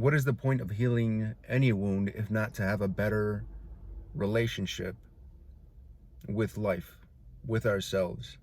What is the point of healing any wound if not to have a better relationship with life, with ourselves?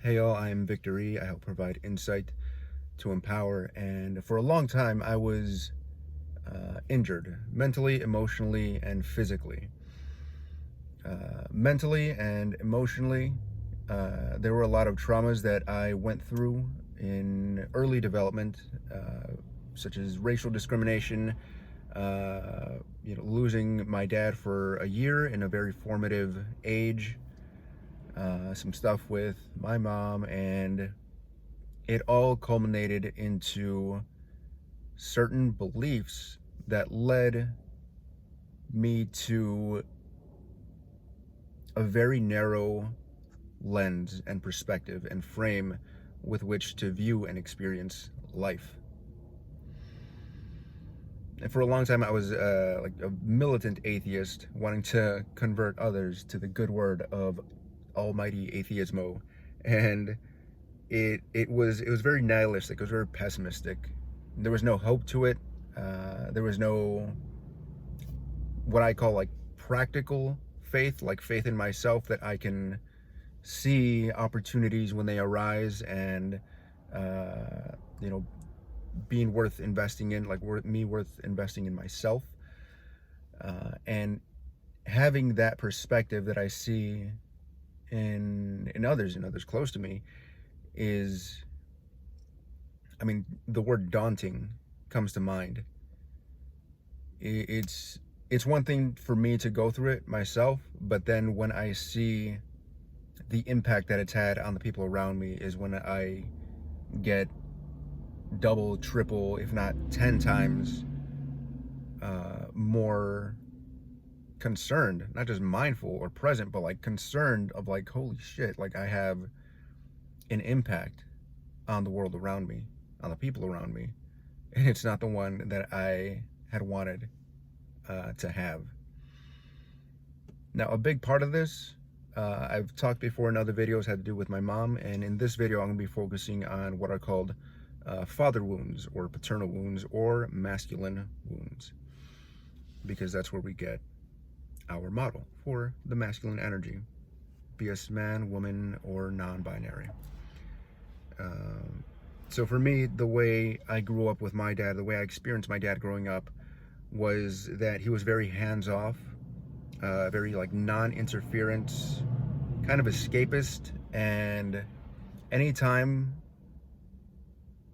Hey all, I am VictorY. I help provide insight to empower, and for a long time I was injured mentally, emotionally, and physically. Mentally and emotionally, there were a lot of traumas that I went through in early development, such as racial discrimination, losing my dad for a year in a very formative age, some stuff with my mom, and it all culminated into certain beliefs that led me to a very narrow lens and perspective and frame with which to view and experience life. And for a long time, I was like a militant atheist, wanting to convert others to the good word of almighty atheismo, and it was very nihilistic. It was very pessimistic. There was no hope to it. There was no what I call like practical faith, like faith in myself that I can see opportunities when they arise, and being worth investing in, like worth investing in myself, and having that perspective that I see in others and others close to me is, I mean, the word daunting comes to mind. It's one thing for me to go through it myself, but then when I see the impact that it's had on the people around me is when I get double, triple, if not 10 times more concerned, not just mindful or present, but like concerned of like, holy shit, like I have an impact on the world around me, on the people around me, and it's not the one that I had wanted to have. Now, a big part of this, I've talked before in other videos, had to do with my mom, and in this video I'm going to be focusing on what are called father wounds or paternal wounds or masculine wounds, because that's where we get our model for the masculine energy, be it man, woman, or non-binary. So for me, the way I grew up with my dad, the way I experienced my dad growing up, was that he was very hands-off, very like non-interference, kind of escapist, and anytime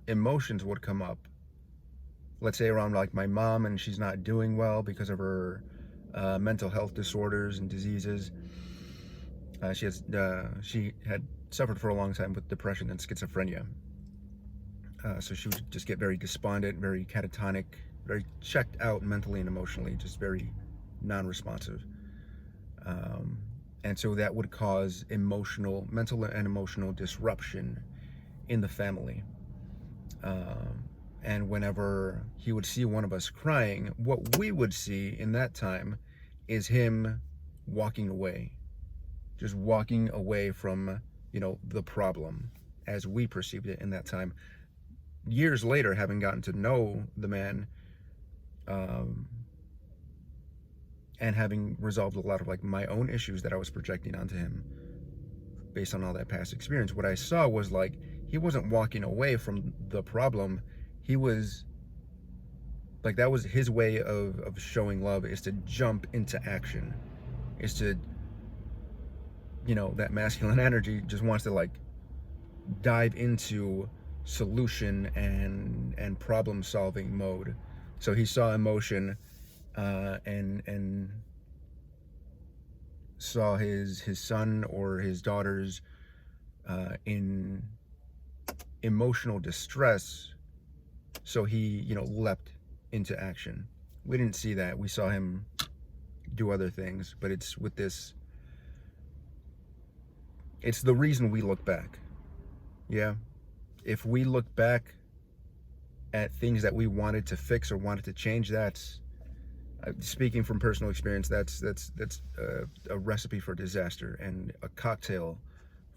emotions would come up, let's say around like my mom and she's not doing well because of her mental health disorders and diseases. She had suffered for a long time with depression and schizophrenia. So she would just get very despondent, very catatonic, very checked out mentally and emotionally, just very non-responsive. And so that would cause mental and emotional disruption in the family. And whenever he would see one of us crying, what we would see in that time is him walking away, just walking away from, the problem as we perceived it in that time. Years later, having gotten to know the man, and having resolved a lot of like my own issues that I was projecting onto him based on all that past experience, what I saw was like, he wasn't walking away from the problem. He was like, that was his way of showing love, is to jump into action, is to, that masculine energy just wants to like dive into solution and problem solving mode. So he saw emotion, and saw his son or his daughters in emotional distress, so he leapt into action. We didn't see that. We saw him do other things, but it's the reason we look back. Yeah, if we look back at things that we wanted to fix or wanted to change, that's speaking from personal experience, that's a recipe for disaster and a cocktail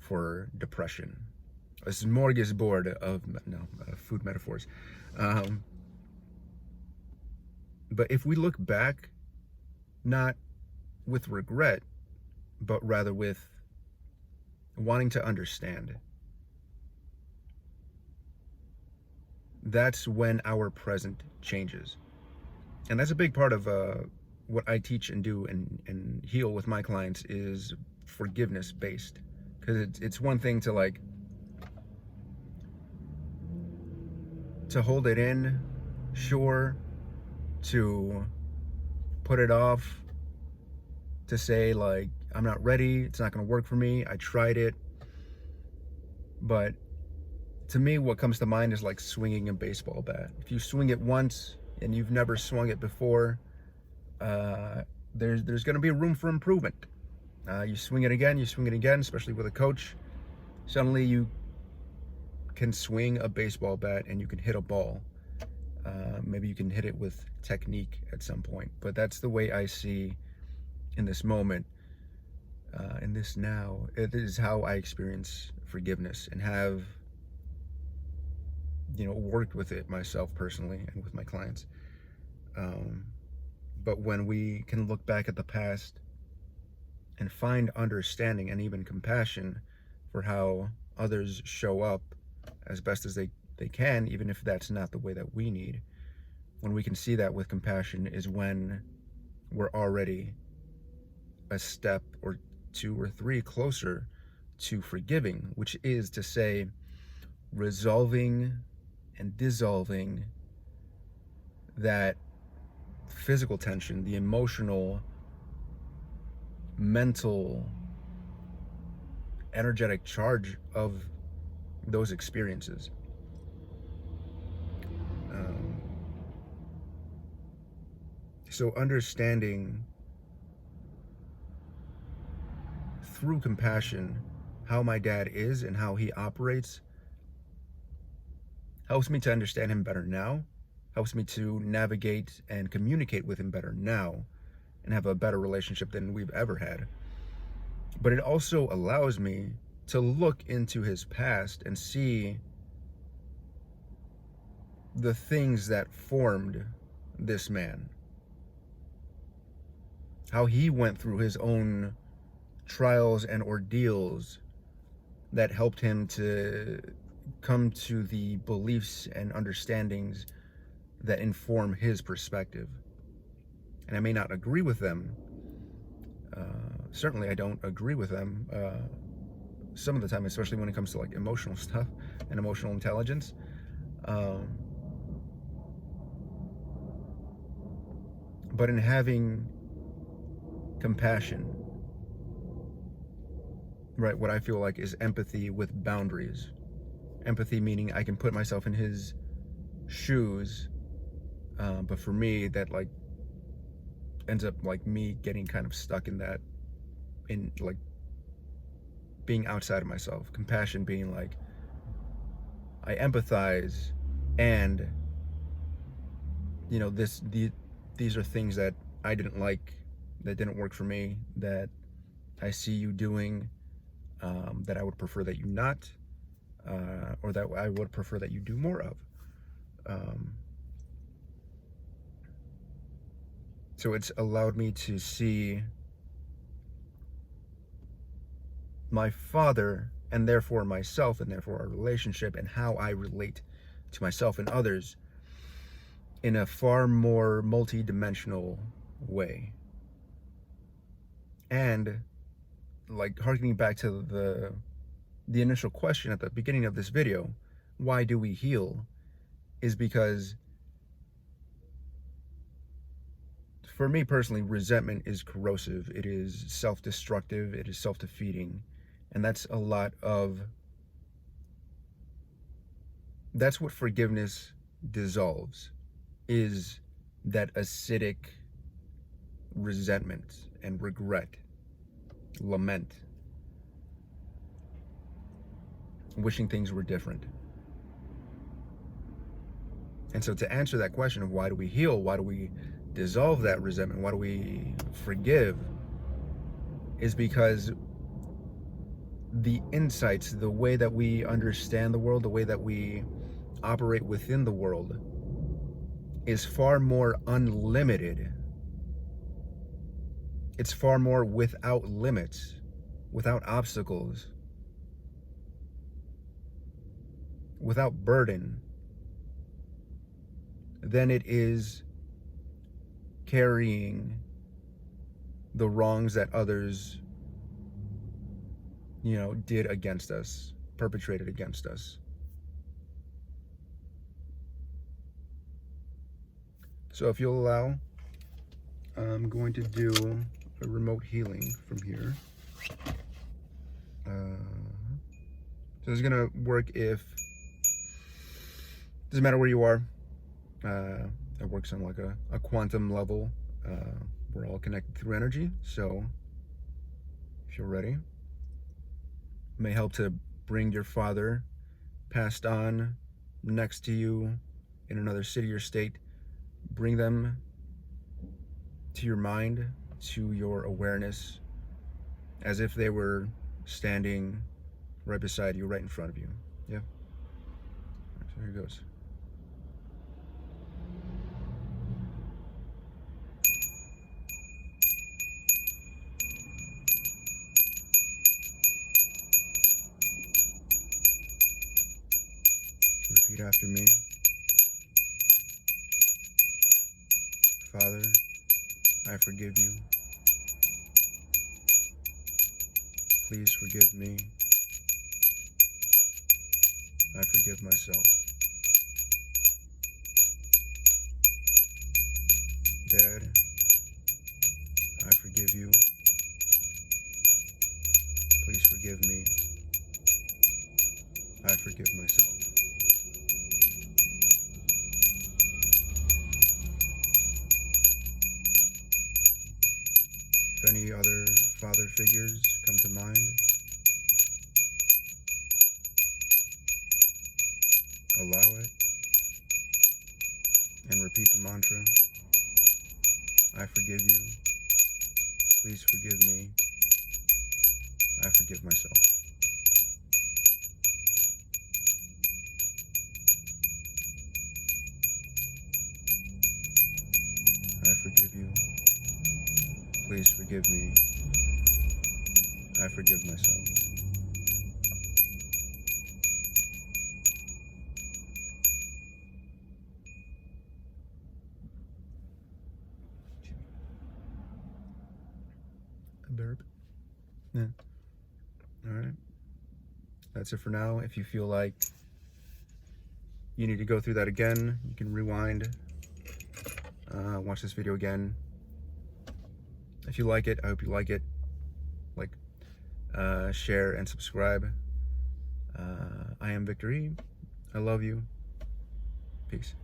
for depression. A smorgasbord of food metaphors. But if we look back, not with regret, but rather with wanting to understand, that's when our present changes. And that's a big part of what I teach and do and heal with my clients is forgiveness based. Because it's one thing to like to hold it in, sure, to put it off, to say like I'm not ready, it's not going to work for me, I tried it. But to me, what comes to mind is like swinging a baseball bat. If you swing it once and you've never swung it before, there's going to be room for improvement. You swing it again, especially with a coach. Suddenly you can swing a baseball bat and you can hit a ball. Maybe you can hit it with technique at some point. But that's the way I see in this moment, in this now. It is how I experience forgiveness and have, worked with it myself personally and with my clients. But when we can look back at the past and find understanding and even compassion for how others show up as best as they can, even if that's not the way that we need, when we can see that with compassion is when we're already a step or two or three closer to forgiving, which is to say resolving and dissolving that physical tension, the emotional, mental, energetic charge of those experiences. So understanding through compassion how my dad is and how he operates helps me to understand him better now, helps me to navigate and communicate with him better now and have a better relationship than we've ever had. But it also allows me to look into his past and see the things that formed this man, how he went through his own trials and ordeals that helped him to come to the beliefs and understandings that inform his perspective. And I may not agree with them. Certainly I don't agree with them some of the time, especially when it comes to like emotional stuff and emotional intelligence. But in having compassion, right, what I feel like is empathy with boundaries. Empathy meaning I can put myself in his shoes, but for me that like ends up like me getting kind of stuck in that, in like being outside of myself. Compassion being like I empathize, and these are things that I didn't like, that didn't work for me, that I see you doing, that I would prefer that you not, or that I would prefer that you do more of. So it's allowed me to see my father, and therefore myself, and therefore our relationship, and how I relate to myself and others in a far more multi-dimensional way. And like harkening back to the initial question at the beginning of this video, why do we heal, is because for me personally, resentment is corrosive, it is self-destructive, it is self-defeating, and that's what forgiveness dissolves, is that acidic resentment and regret, lament, wishing things were different. And so to answer that question of why do we heal, why do we dissolve that resentment, why do we forgive, is because the insights, the way that we understand the world, the way that we operate within the world is far more unlimited. It's far more without limits, without obstacles, without burden, than it is carrying the wrongs that others, did against us, perpetrated against us. So if you'll allow, I'm going to do a remote healing from here. So it's gonna work if, doesn't matter where you are. It works on like a quantum level. We're all connected through energy. So if you're ready, it may help to bring your father passed on next to you in another city or state. Bring them to your mind, to your awareness, as if they were standing right beside you, right in front of you. Yeah? So here it goes. Repeat after me. Father, I forgive you. Please forgive me. I forgive myself. Dad, I forgive you. Please forgive me. I forgive myself. If any other father figures come to mind, allow it and repeat the mantra. I forgive you. Please forgive me. I forgive myself. I forgive you. Please forgive me. I forgive myself. A burp? Yeah. Alright. That's it for now. If you feel like you need to go through that again, you can rewind, watch this video again. If you like it, I hope you like it. Like, share, and subscribe. I am VictorY. I love you. Peace.